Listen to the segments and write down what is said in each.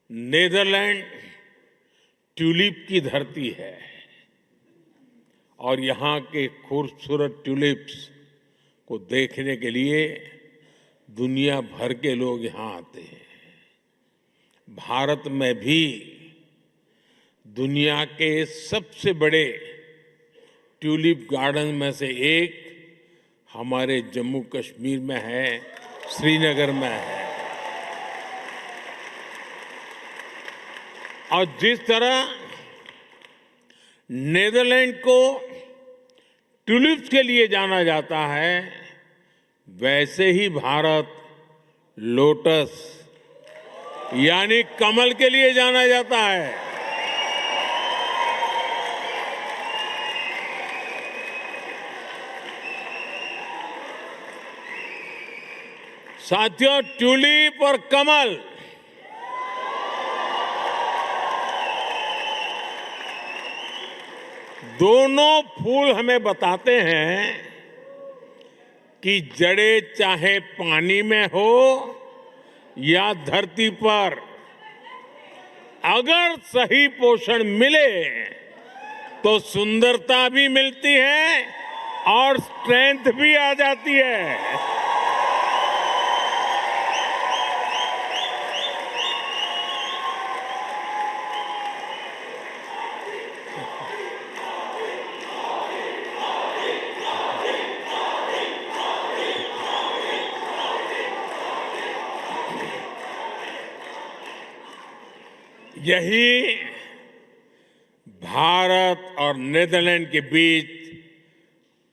Netherland tulip की धरती है और यहाँ के खूबसूरत ट्यूलिप्स को देखने के लिए दुनिया भर के लोग यहाँ आते हैं। भारत में भी दुनिया के सबसे बड़े ट्यूलिप गार्डन में से एक हमारे जम्मू कश्मीर में है, श्रीनगर में है। और जिस तरह नेदरलैंड को ट्यूलिप्स के लिए जाना जाता है, वैसे ही भारत लोटस यानी कमल के लिए जाना जाता है। साथियों, ट्यूलिप और कमल दोनों फूल हमें बताते हैं कि जड़ें चाहे पानी में हो या धरती पर, अगर सही पोषण मिले तो सुंदरता भी मिलती है और स्ट्रेंथ भी आ जाती है। यही भारत और नेदरलैंड के बीच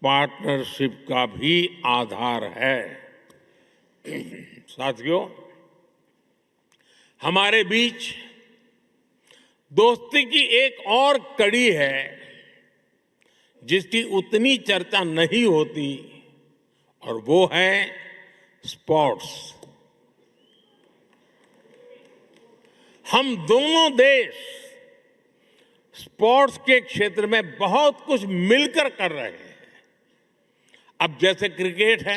पार्टनरशिप का भी आधार है। साथियों, हमारे बीच दोस्ती की एक और कड़ी है जिसकी उतनी चर्चा नहीं होती, और वो है स्पोर्ट्स। हम दोनों देश स्पोर्ट्स के क्षेत्र में बहुत कुछ मिलकर कर रहे हैं। अब जैसे क्रिकेट है,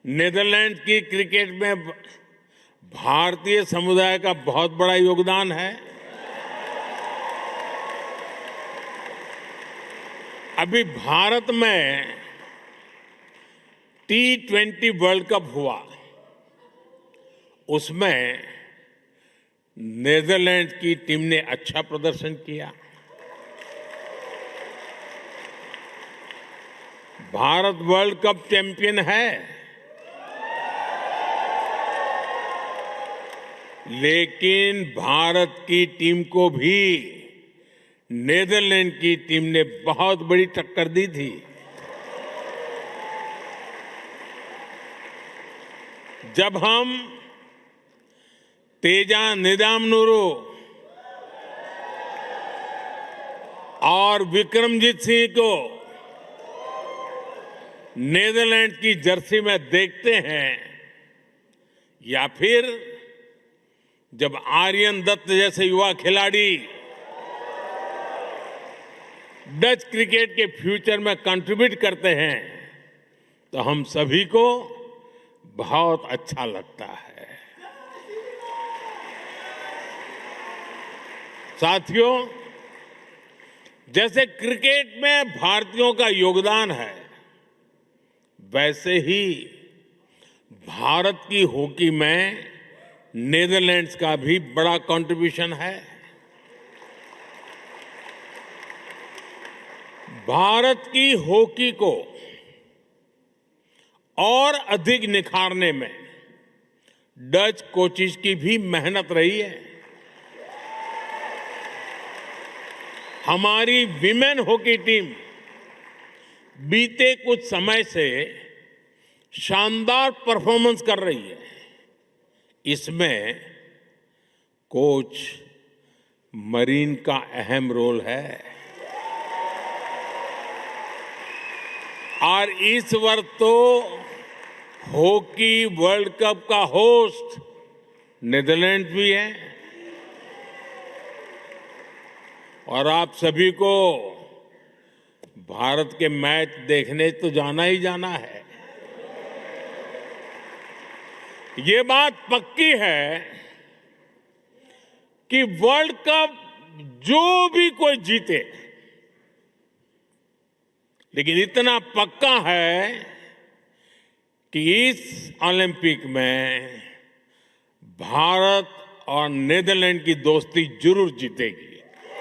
नेदरलैंड की क्रिकेट में भारतीय समुदाय का बहुत बड़ा योगदान है। अभी भारत में T20 वर्ल्ड कप हुआ, उसमें नेदरलैंड की टीम ने अच्छा प्रदर्शन किया। भारत वर्ल्ड कप चैंपियन है, लेकिन भारत की टीम को भी नेदरलैंड की टीम ने बहुत बड़ी टक्कर दी थी। जब हम तेजा निदामनुरू और विक्रमजीत सिंह को नेदरलैंड की जर्सी में देखते हैं, या फिर जब आर्यन दत्त जैसे युवा खिलाड़ी डच क्रिकेट के फ्यूचर में कंट्रीब्यूट करते हैं, तो हम सभी को बहुत अच्छा लगता है। साथियों, जैसे क्रिकेट में भारतीयों का योगदान है, वैसे ही भारत की हॉकी में नेदरलैंड्स का भी बड़ा कंट्रीब्यूशन है। भारत की हॉकी को और अधिक निखारने में डच कोचेस की भी मेहनत रही है। हमारी विमेन हॉकी टीम बीते कुछ समय से शानदार परफॉर्मेंस कर रही है। इसमें कोच मरीन का अहम रोल है। और इस वर्ष तो हॉकी वर्ल्ड कप का होस्ट नेदरलैंड भी है, और आप सभी को भारत के मैच देखने तो जाना ही जाना है। ये बात पक्की है कि वर्ल्ड कप जो भी कोई जीते, लेकिन इतना पक्का है कि इस ओलंपिक में भारत और नीदरलैंड की दोस्ती जरूर जीतेगी।